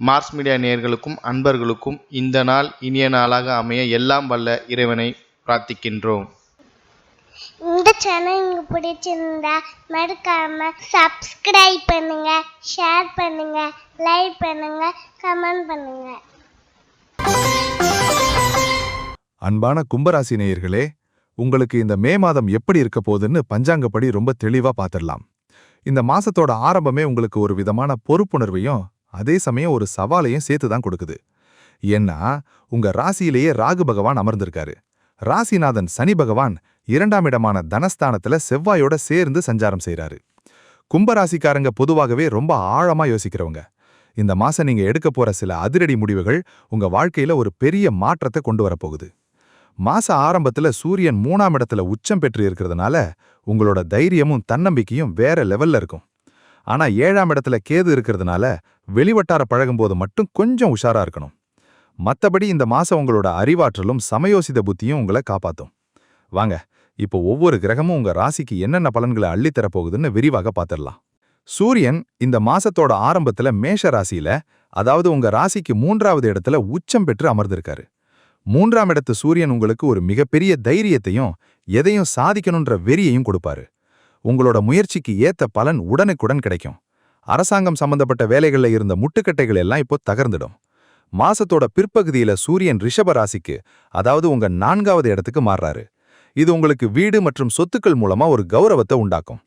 Mars media நேயர்களுக்கும் அன்பர்களுக்கும் இந்த நாள் இனிய நாளாக அமைய எல்லாம் வல்ல இறைவனை பிரார்த்திக்கின்றோம். இந்த சேனல் உங்களுக்கு பிடிச்சிருந்தா மறக்காம சப்ஸ்கிரைப் பண்ணுங்க, ஷேர் பண்ணுங்க, லைக் பண்ணுங்க, கமெண்ட் பண்ணுங்க. அன்பான கும்பராசி நேயர்களே, உங்களுக்கு இந்த மே மாதம் எப்படி இருக்க போகுதுன்னு பஞ்சாங்கப்படி ரொம்ப தெளிவா பார்த்துடலாம். இந்த மாசத்தோட ஆரம்பமே உங்களுக்கு ஒரு விதமான பொறுப்புணர்வையும் அதே சமயம் ஒரு சவாலையும் சேர்த்து தான் கொடுக்குது. ஏன்னா உங்க ராசியிலேயே ராகு பகவான் அமர்ந்திருக்காரு. ராசிநாதன் சனி பகவான் 2ஆம் இடமான தனஸ்தானத்துல செவ்வாயோட சேர்ந்து சஞ்சாரம் செய்யறாரு. கும்பராசிக்காரங்க பொதுவாகவே ரொம்ப ஆழமா யோசிக்கிறவங்க. இந்த மாசம் நீங்க எடுக்க போற சில அதிரடி முடிவுகள் உங்க வாழ்க்கையில ஒரு பெரிய மாற்றத்தை கொண்டு வரப்போகுது. மாச ஆரம்பத்துல சூரியன் 3ஆம் இடத்துல உச்சம் பெற்று இருக்கிறதுனால உங்களோட தைரியமும் தன்னம்பிக்கையும் வேற லெவல்ல இருக்கும். ஆனா 7ஆம் இடத்துல கேது இருக்கிறதுனால வெளிவட்டார பழகும்போது மட்டும் கொஞ்சம் உஷாரா இருக்கணும். மத்தபடி இந்த மாசம் உங்களோட அறிவாற்றலும் சமயோசித புத்தியும் உங்களை காப்பாத்தும். வாங்க, இப்போ ஒவ்வொரு கிரகமும் உங்க ராசிக்கு என்னென்ன பலன்களை அள்ளித்தரப்போகுதுன்னு விரிவாக பார்த்துடலாம். சூரியன் இந்த மாசத்தோட ஆரம்பத்துல மேஷ ராசியில, அதாவது உங்க ராசிக்கு 3ஆவது இடத்துல உச்சம் பெற்று அமர்ந்திருக்காரு. 3ஆம் இடத்து சூரியன் உங்களுக்கு ஒரு மிகப்பெரிய தைரியத்தையும் எதையும் சாதிக்கணுன்ற வெறியையும் கொடுப்பாரு. உங்களோட முயற்சிக்கு ஏத்த பலன் உடனுக்குடன் கிடைக்கும். அரசாங்கம் சம்பந்தப்பட்ட வேலைகள்ல இருந்த முட்டுக்கட்டைகள் எல்லாம் இப்போ தகர்ந்துடும். மாசத்தோட பிற்பகுதியில சூரியன் ரிஷப ராசிக்கு, அதாவது உங்க 4ஆவது இடத்துக்கு மாறுறாரு. இது உங்களுக்கு வீடு மற்றும் சொத்துக்கள் மூலமா ஒரு கௌரவத்தை உண்டாக்கும்.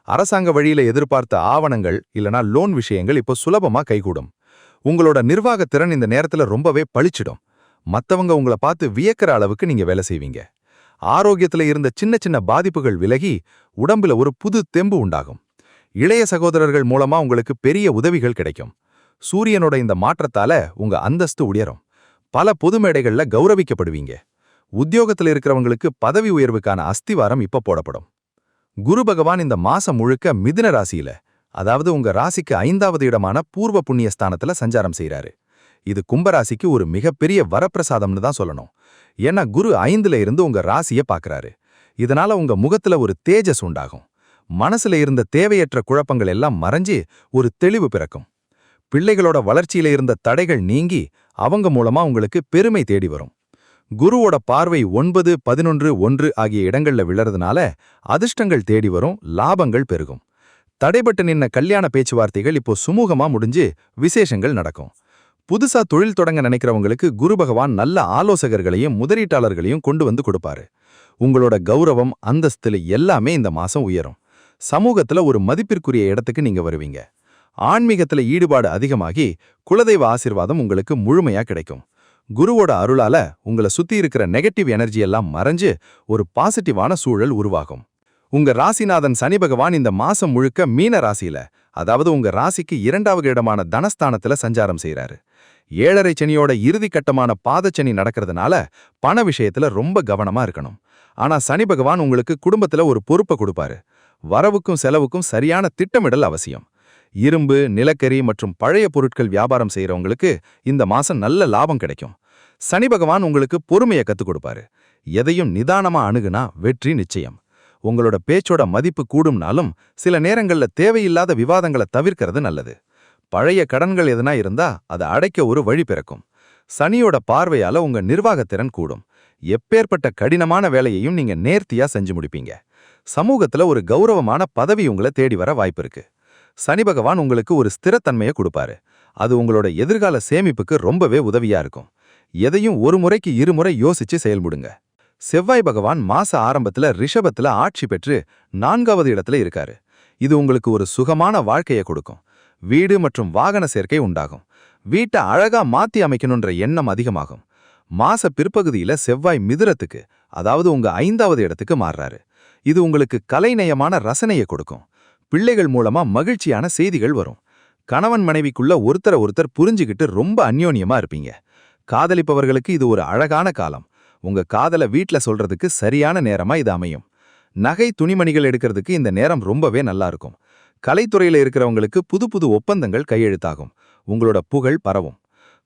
அரசாங்க வழியில எதிர்பார்த்த ஆவணங்கள் இல்லனா லோன் விஷயங்கள் இப்போ சுலபமா கைகூடும். உங்களோட நிர்வாக திறன் இந்த நேரத்துல ரொம்பவே பளிச்சிடும். மத்தவங்க உங்களை பார்த்து வியக்கிற அளவுக்கு நீங்க வேலை செய்வீங்க. ஆரோக்கியத்துல இருந்த சின்ன சின்ன பாதிப்புகள் விலகி உடம்புல ஒரு புது தெம்பு உண்டாகும். இளைய சகோதரர்கள் மூலமா உங்களுக்கு பெரிய உதவிகள் கிடைக்கும். சூரியனோட இந்த மாற்றத்தால உங்க அந்தஸ்து உயரும். பல பொது மேடைகள்ல கௌரவிக்கப்படுவீங்க. உத்தியோகத்துல இருக்கிறவங்களுக்கு பதவி உயர்வுக்கான அஸ்திவாரம் இப்ப போடப்படும். குரு பகவான் இந்த மாசம் முழுக்க மிதுன ராசியில, அதாவது உங்க ராசிக்கு 5ஆவது இடமான பூர்வ புண்ணிய ஸ்தானத்துல சஞ்சாரம் செய்யறாரு. இது கும்பராசிக்கு ஒரு மிகப்பெரிய வரப்பிரசாதம்னு தான் சொல்லணும். ஏன்னா குரு 5ல இருந்து உங்க ராசியை பார்க்கறாரு. இதனால உங்க முகத்துல ஒரு தேஜஸ் உண்டாகும். மனசுல இருந்த தேவையற்ற குழப்பங்கள் எல்லாம் மறைஞ்சு ஒரு தெளிவு பிறக்கும். பிள்ளைகளோட வளர்ச்சியில இருந்த தடைகள் நீங்கி அவங்க மூலமா உங்களுக்கு பெருமை தேடி வரும். குருவோட பார்வை 9, 11, 1 ஆகிய இடங்கள்ல விழறதுனால அதிர்ஷ்டங்கள் தேடி வரும், லாபங்கள் பெருகும். தடைபட்டு நின்ன கல்யாண பேச்சுவார்த்தைகள் இப்போ சுமூகமா முடிஞ்சு விசேஷங்கள் நடக்கும். புதுசா தொழில் தொடங்க நினைக்கிறவங்களுக்கு குரு பகவான் நல்ல ஆலோசகர்களையும் முதலீட்டாளர்களையும் கொண்டு வந்து கொடுப்பாரு. உங்களோட கௌரவம் அந்தஸ்துல எல்லாமே இந்த மாசம் உயரும். சமூகத்துல ஒரு மதிப்பிற்குரிய இடத்துக்கு நீங்க வருவீங்க. ஆன்மீகத்துல ஈடுபாடு அதிகமாகி குலதெய்வ ஆசீர்வாதம் உங்களுக்கு முழுமையா கிடைக்கும். குருவோட அருளால உங்களை சுத்தி இருக்கிற நெகட்டிவ் எனர்ஜி எல்லாம் மறைஞ்சு ஒரு பாசிட்டிவான சூழல் உருவாகும். உங்க ராசிநாதன் சனி பகவான் இந்த மாசம் முழுக்க மீன ராசியில, அதாவது உங்க ராசிக்கு 2ஆவது இடமான தனஸ்தானத்துல சஞ்சாரம் செய்யறாரு. 7.5 சனியோட இறுதி கட்டமான பாதச்சனி நடக்கிறதுனால பண விஷயத்துல ரொம்ப கவனமா இருக்கணும். ஆனா சனி பகவான் உங்களுக்கு குடும்பத்துல ஒரு பொறுப்பை கொடுப்பாரு. வரவுக்கும் செலவுக்கும் சரியான திட்டமிடல் அவசியம். இரும்பு, நிலக்கரி மற்றும் பழைய பொருட்கள் வியாபாரம் செய்யறவங்களுக்கு இந்த மாசம் நல்ல லாபம் கிடைக்கும். சனி பகவான் உங்களுக்கு பொறுமையை கத்துக் கொடுப்பாரு. எதையும் நிதானமா அணுகுனா வெற்றி நிச்சயம். உங்களோட பேச்சோட மதிப்பு கூடும்னாலும் சில நேரங்கள்ல தேவையில்லாத விவாதங்களை தவிர்க்கிறது நல்லது. பழைய கடன்கள் எதுனா இருந்தா அதை அடைக்க ஒரு வழி பிறக்கும். சனியோட பார்வையால உங்க நிர்வாகத்திறன் கூடும். எப்பேற்பட்ட கடினமான வேலையையும் நீங்க நேர்த்தியா செஞ்சு முடிப்பீங்க. சமூகத்துல ஒரு கௌரவமான பதவி உங்களை தேடி வர வாய்ப்பு இருக்கு. சனி பகவான் உங்களுக்கு ஒரு ஸ்திரத்தன்மையை கொடுப்பாரு. அது உங்களோட எதிர்கால சேமிப்புக்கு ரொம்பவே உதவியா இருக்கும். எதையும் ஒரு முறைக்கு இருமுறை யோசிச்சு செயல்படுங்க. செவ்வாய் பகவான் மாச ஆரம்பத்துல ரிஷபத்துல ஆட்சி பெற்று 4ஆவது இடத்துல இருக்காரு. இது உங்களுக்கு ஒரு சுகமான வாழ்க்கையை கொடுக்கும். வீடு மற்றும் வாகன சேர்க்கை உண்டாகும். வீட்டை அழகா மாத்தி அமைக்கணுன்ற எண்ணம் அதிகமாகும். மாச பிற்பகுதியில செவ்வாய் மிதுனத்துக்கு, அதாவது உங்க 5ஆவது இடத்துக்கு மாறுறாரு. இது உங்களுக்கு கலைநயமான ரசனையை கொடுக்கும். பிள்ளைகள் மூலமா மகிழ்ச்சியான செய்திகள் வரும். கணவன் மனைவிக்குள்ள ஒருத்தர் புரிஞ்சுக்கிட்டு ரொம்ப அந்யோன்யமா இருப்பீங்க. காதலிப்பவர்களுக்கு இது ஒரு அழகான காலம். உங்க காதலை வீட்ல சொல்றதுக்கு சரியான நேரமா இது அமையும். நகை துணிமணிகள் எடுக்கிறதுக்கு இந்த நேரம் ரொம்பவே நல்லா இருக்கும். கலைத்துறையில இருக்கிறவங்களுக்கு புது புது ஒப்பந்தங்கள் கையெழுத்தாகும். உங்களோட புகழ் பரவும்.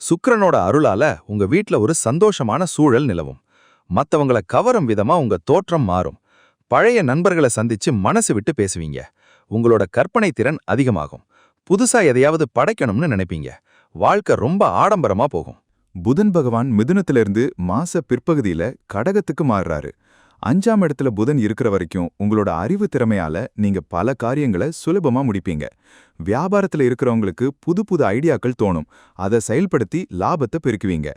சுக்கிரனோட அருளால உங்க வீட்ல ஒரு சந்தோஷமான சூழல் நிலவும். மத்தவங்கள கவரும் விதமா உங்க தோற்றம் மாறும். பழைய நண்பர்களை சந்திச்சு மனசு விட்டு பேசுவீங்க. உங்களோட கற்பனை திறன் அதிகமாகும். புதுசா எதையாவது படைக்கணும்னு நினைப்பீங்க. வாழ்க்கை ரொம்ப ஆடம்பரமா போகும். புதன் பகவான் மிதுனத்திலிருந்து மாச பிற்பகுதியில கடகத்துக்கு மாறுறாரு. 5ஆம் இடத்துல புதன் இருக்கிற வரைக்கும் உங்களோட அறிவு திறமையால நீங்க பல காரியங்களை சுலபமா முடிப்பீங்க. வியாபாரத்துல இருக்கிறவங்களுக்கு புது புது ஐடியாக்கள் தோணும். அதை செயல்படுத்தி லாபத்தை பெருக்குவீங்க.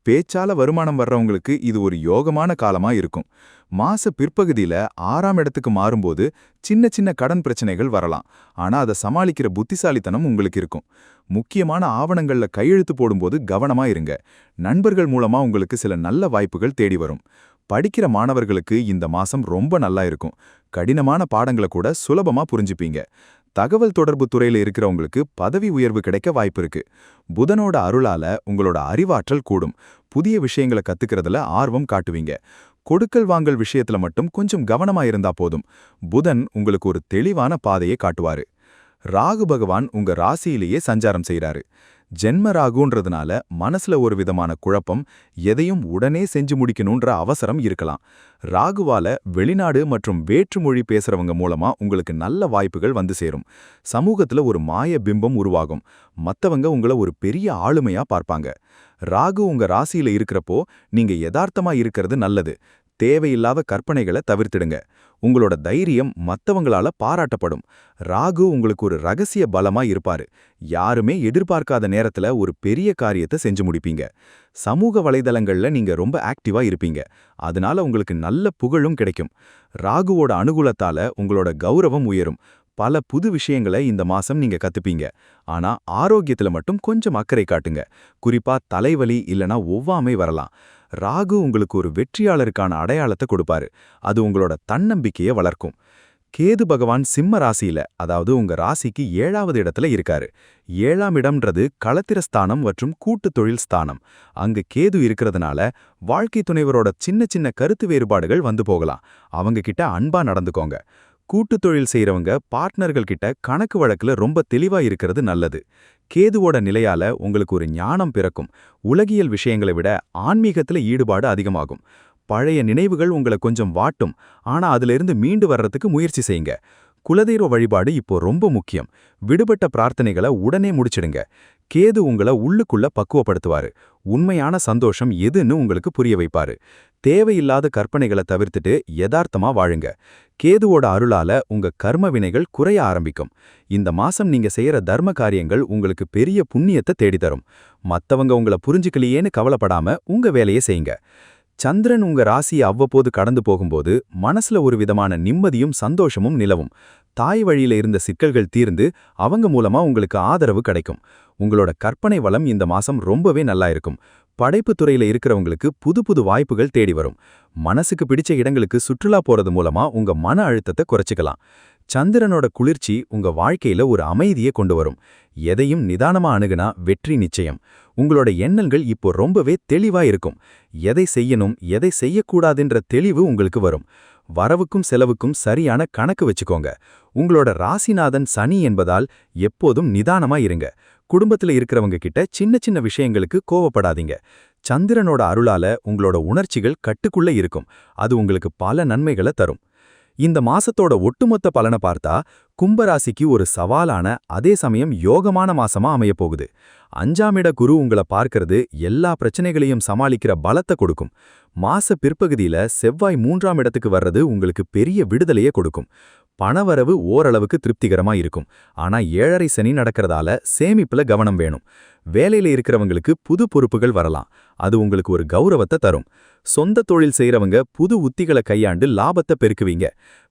பேச்சால வருமானம் வர்றவங்களுக்கு இது ஒரு யோகமான காலமா இருக்கும். மாச பிற்பகுதியில 6ஆம் இடத்துக்கு மாறும்போது சின்ன சின்ன கடன் பிரச்சனைகள் வரலாம். ஆனா அதை சமாளிக்கிற புத்திசாலித்தனம் உங்களுக்கு இருக்கும். முக்கியமான ஆவணங்கள்ல கையெழுத்து போடும்போது கவனமா இருங்க. நண்பர்கள் மூலமா உங்களுக்கு சில நல்ல வாய்ப்புகள் தேடி வரும். படிக்கிற மாணவர்களுக்கு இந்த மாசம் ரொம்ப நல்லா இருக்கும். கடினமான பாடங்களை கூட சுலபமா புரிஞ்சுப்பீங்க. தகவல் தொடர்பு துறையில இருக்கிறவங்களுக்கு பதவி உயர்வு கிடைக்க வாய்ப்பு இருக்கு. புதனோட அருளால உங்களோட அறிவாற்றல் கூடும். புதிய விஷயங்களை கத்துக்கிறதுல ஆர்வம் காட்டுவீங்க. கொடுக்கல் வாங்கல் விஷயத்துல மட்டும் கொஞ்சம் கவனமா இருந்தா போதும். புதன் உங்களுக்கு ஒரு தெளிவான பாதையை காட்டுவாரு. ராகு பகவான் உங்க ராசியிலேயே சஞ்சாரம் செய்றாரு. ஜென்ம ராகுன்றதுனால மனசுல ஒரு விதமான குழப்பம், எதையும் உடனே செஞ்சு முடிக்கணும்ன்ற அவசரம் இருக்கலாம். ராகுவால வெளிநாடு மற்றும் வேற்றுமொழி பேசுறவங்க மூலமா உங்களுக்கு நல்ல வாய்ப்புகள் வந்து சேரும். சமூகத்துல ஒரு மாய பிம்பம் உருவாகும். மத்தவங்க உங்களை ஒரு பெரிய ஆளுமையா பார்ப்பாங்க. ராகு உங்க ராசியில இருக்கிறப்போ நீங்க யதார்த்தமா இருக்கிறது நல்லது. தேவையில்லாத கற்பனைகளை தவிர்த்திடுங்க. உங்களோட தைரியம் மத்தவங்களால பாராட்டப்படும். ராகு உங்களுக்கு ஒரு ரகசிய பலமா இருப்பாரு. யாருமே எதிர்பார்க்காத நேரத்துல ஒரு பெரிய காரியத்தை செஞ்சு முடிப்பீங்க. சமூக வலைதளங்கள்ல நீங்க ரொம்ப ஆக்டிவா இருப்பீங்க. அதனால உங்களுக்கு நல்ல புகழும் கிடைக்கும். ராகுவோட அனுகூலத்தால உங்களோட கௌரவம் உயரும். பல புது விஷயங்களை இந்த மாசம் நீங்க கத்துப்பீங்க. ஆனா ஆரோக்கியத்துல மட்டும் கொஞ்சம் அக்கறை காட்டுங்க. குறிப்பா தலைவலி இல்லனா ஒவ்வாமை வரலாம். ராகு உங்களுக்கு ஒரு வெற்றியாளருக்கான அடையாளத்தை கொடுப்பாரு. அது உங்களோட தன்னம்பிக்கையை வளர்க்கும். கேது பகவான் சிம்ம ராசியில, அதாவது உங்க ராசிக்கு 7வது இடத்துல இருக்காரு. 7ஆம் இடம்ன்றது களத்திர ஸ்தானம் மற்றும் கூட்டு தொழில் ஸ்தானம். அங்க கேது இருக்கிறதுனால வாழ்க்கை துணைவரோட சின்ன சின்ன கருத்து வேறுபாடுகள் வந்து போகலாம். அவங்க கிட்ட அன்பா நடந்துக்கோங்க. கூட்டு தொழில் செய்யறவங்க பார்ட்னர்கள் கிட்ட கணக்கு வழக்குல ரொம்ப தெளிவா இருக்கிறது நல்லது. கேதுவோட நிலையால உங்களுக்கு ஒரு ஞானம் பிறக்கும். உலகியல் விஷயங்களை விட ஆன்மீகத்துல ஈடுபாடு அதிகமாகும். பழைய நினைவுகள் உங்களை கொஞ்சம் வாட்டும். ஆனா அதிலிருந்து மீண்டு வர்றதுக்கு முயற்சி செய்யுங்க. குலதெய்வ வழிபாடு இப்போ ரொம்ப முக்கியம். விடுபட்ட பிரார்த்தனைகளை உடனே முடிச்சிடுங்க. கேது உங்களை உள்ளுக்குள்ள பக்குவப்படுத்துவாரு. உண்மையான சந்தோஷம் எதுன்னு உங்களுக்கு புரிய வைப்பாரு. தேவையில்லாத கற்பனைகளை தவிர்த்துட்டு யதார்த்தமா வாழுங்க. கேதுவோட அருளால உங்க கர்ம வினைகள் குறைய ஆரம்பிக்கும். இந்த மாசம் நீங்க செய்யற தர்ம காரியங்கள் உங்களுக்கு பெரிய புண்ணியத்தை தேடித்தரும். மத்தவங்க உங்களை புரிஞ்சுக்கலையேன்னு கவலைப்படாம உங்க வேலையை செய்யுங்க. சந்திரன் உங்க ராசியை அவ்வப்போது கடந்து போகும்போது மனசுல ஒரு விதமான நிம்மதியும் சந்தோஷமும் நிலவும். தாய் வழியில இருந்த சிக்கல்கள் தீர்ந்து அவங்க மூலமா உங்களுக்கு ஆதரவு கிடைக்கும். உங்களோட கற்பனை வளம் இந்த மாசம் ரொம்பவே நல்லா இருக்கும். படைப்பு துறையில இருக்கிறவங்களுக்கு புது புது வாய்ப்புகள் தேடி வரும். மனசுக்கு பிடிச்ச இடங்களுக்கு சுற்றுலா போறது மூலமா உங்க மன அழுத்தத்தை குறைச்சிக்கலாம். சந்திரனோட குளிர்ச்சி உங்க வாழ்க்கையில ஒரு அமைதியை கொண்டு வரும். எதையும் நிதானமா அணுகுனா வெற்றி நிச்சயம். உங்களோட எண்ணங்கள் இப்போ ரொம்பவே தெளிவா இருக்கும். எதை செய்யணும் எதை செய்யக்கூடாதுன்ற தெளிவு உங்களுக்கு வரும். வரவுக்கும் செலவுக்கும் சரியான கணக்கு வச்சுக்கோங்க. உங்களோட ராசிநாதன் சனி என்பதால் எப்போதும் நிதானமா இருங்க. குடும்பத்துல இருக்கிறவங்க கிட்ட சின்ன சின்ன விஷயங்களுக்கு கோவப்படாதீங்க. சந்திரனோட அருளால உங்களோட உணர்ச்சிகள் கட்டுக்குள்ள இருக்கும். அது உங்களுக்கு பல நன்மைகளை தரும். இந்த மாசத்தோட ஒட்டுமொத்த பலனை பார்த்தா கும்பராசிக்கு ஒரு சவாலான அதே சமயம் யோகமான மாசமா அமைய போகுது. 5ஆம் இட குரு உங்களை பார்க்கிறது எல்லா பிரச்சனைகளையும் சமாளிக்கிற பலத்தை கொடுக்கும். மாச பிற்பகுதியில செவ்வாய் 3ஆம் இடத்துக்கு வர்றது உங்களுக்கு பெரிய விடுதலையை கொடுக்கும். பணவரவு ஓரளவுக்கு திருப்திகரமா இருக்கும். ஆனா 7.5 சனி நடக்கிறதால சேமிப்புல கவனம் வேணும். வேலையில இருக்கிறவங்களுக்கு புது பொறுப்புகள் வரலாம். அது உங்களுக்கு ஒரு கௌரவத்தை தரும். சொந்த தொழில் செய்யறவங்க புது உத்திகளை கையாண்டு லாபத்தை பெருக்குவீங்க.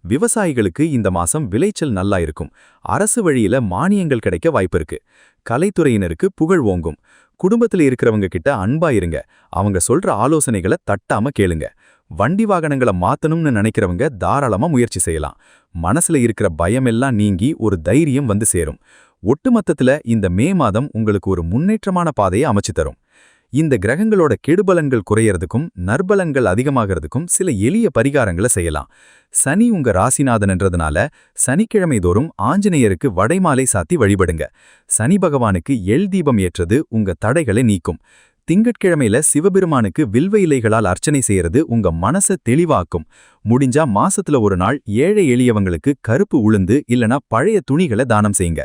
விவசாயிகளுக்கு இந்த மாசம் விளைச்சல் நல்லா இருக்கும். அரசு வழியில மானியங்கள் கிடைக்க வாய்ப்பு இருக்கு. கலைத்துறையினருக்கு புகழ் ஓங்கும். குடும்பத்துல இருக்கிறவங்க கிட்ட அன்பா இருங்க. அவங்க சொல்ற ஆலோசனைகளை தட்டாம கேளுங்க. வண்டி வாகனங்களை மாத்தணும்னு நினைக்கிறவங்க தாராளமா முயற்சி செய்யலாம். மனசுல இருக்கிற பயமெல்லாம் நீங்கி ஒரு தைரியம் வந்து சேரும். ஒட்டுமொத்தத்துல இந்த மே மாதம் உங்களுக்கு ஒரு முன்னேற்றமான பாதையை அமைச்சு தரும். இந்த கிரகங்களோட கெடுபலன்கள் குறையறதுக்கும் நற்பலன்கள் அதிகமாகிறதுக்கும் சில எளிய பரிகாரங்களை செய்யலாம். சனி உங்க ராசிநாதன்ன்றதுனால சனிக்கிழமை தோறும் ஆஞ்சநேயருக்கு வடைமாலை சாத்தி வழிபடுங்க. சனி பகவானுக்கு எள் தீபம் ஏற்றது உங்க தடைகளை நீக்கும். திங்கட்கிழமையில சிவபெருமானுக்கு வில்வ இலைகளால் அர்ச்சனை செய்யறது உங்க மனச தெளிவாக்கும். முடிஞ்சா மாசத்துல ஒரு நாள் ஏழை எளியவங்களுக்கு கருப்பு உளுந்து இல்லனா பழைய துணிகளை தானம் செய்யுங்க.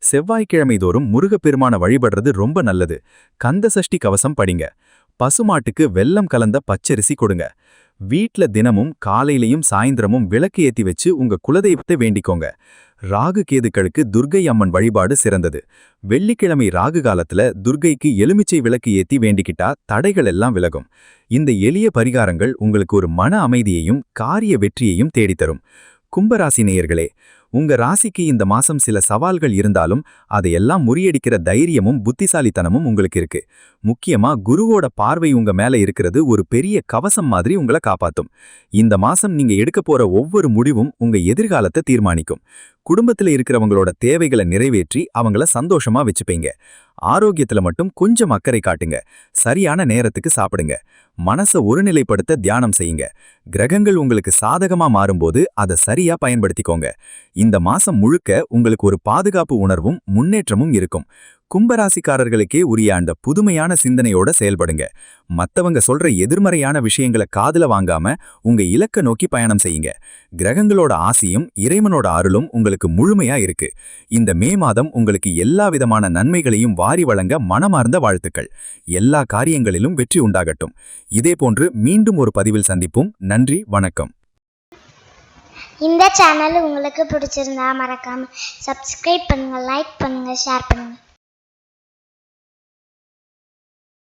செவ்வாய்க்கிழமை தோறும் முருகப்பெருமான வழிபடுறது ரொம்ப நல்லது. கந்த சஷ்டி கவசம் படிங்க. பசுமாட்டுக்கு வெல்லம் கலந்த பச்சரிசி கொடுங்க. வீட்ல தினமும் காலையிலையும் சாயந்திரமும் விளக்கு ஏத்தி வச்சு உங்க குலதெய்வத்தை வேண்டிக்கோங்க. ராகு கேதுக்களுக்கு துர்க்கை அம்மன் வழிபாடு சிறந்தது. வெள்ளிக்கிழமை ராகு காலத்துல துர்க்கைக்கு எலுமிச்சை விளக்கு ஏத்தி வேண்டிக்கிட்டா தடைகள் எல்லாம் விலகும். இந்த எளிய பரிகாரங்கள் உங்களுக்கு ஒரு மன அமைதியையும் காரிய வெற்றியையும் தேடித்தரும். கும்பராசி நேயர்களே, உங்க ராசிக்கு இந்த மாசம் சில சவால்கள் இருந்தாலும் அதையெல்லாம் முறியடிக்கிற தைரியமும் புத்திசாலித்தனமும் உங்களுக்கு இருக்கு. முக்கியமா குருவோட பார்வை உங்க மேல இருக்கிறது ஒரு பெரிய கவசம் மாதிரி உங்களை காப்பாத்தும். இந்த மாசம் நீங்க எடுக்க போற ஒவ்வொரு முடிவும் உங்க எதிர்காலத்தை தீர்மானிக்கும். குடும்பத்துல இருக்கிறவங்களோட தேவைகளை நிறைவேற்றி அவங்கள சந்தோஷமா வச்சுப்பீங்க. ஆரோக்கியத்துல மட்டும் கொஞ்சம் அக்கறை காட்டுங்க. சரியான நேரத்துக்கு சாப்பிடுங்க. மனசை ஒருநிலைப்படுத்த தியானம் செய்யுங்க. கிரகங்கள் உங்களுக்கு சாதகமா மாறும்போது அதை சரியா பயன்படுத்திக்கோங்க. இந்த மாசம் முழுக்க உங்களுக்கு ஒரு பாதுகாப்பு உணர்வும் முன்னேற்றமும் இருக்கும். கும்பராசிக்காரர்களுக்கே உரிய அந்த புதுமையான சிந்தனையோட செயல்படுங்க. மத்தவங்க சொல்ற எதிர்மறையான விஷயங்களை காதுல வாங்காம உங்க இலக்க நோக்கி பயணம் செய்யுங்க. கிரகங்களோட ஆசியும் இறைவனோட அருளும் உங்களுக்கு முழுமையா இருக்கு. இந்த மே மாதம் உங்களுக்கு எல்லா விதமான நன்மைகளையும் வாரி வழங்க மனமார்ந்த வாழ்த்துக்கள். எல்லா காரியங்களிலும் வெற்றி உண்டாகட்டும். இதேபோன்று மீண்டும் ஒரு பதிவில் சந்திப்போம். நன்றி, வணக்கம். இந்த சேனல் உங்களுக்கு பிடிச்சிருந்தா மறக்காம சப்ஸ்கிரைப் பண்ணுங்க, லைக் பண்ணுங்க, ஷேர் பண்ணுங்க.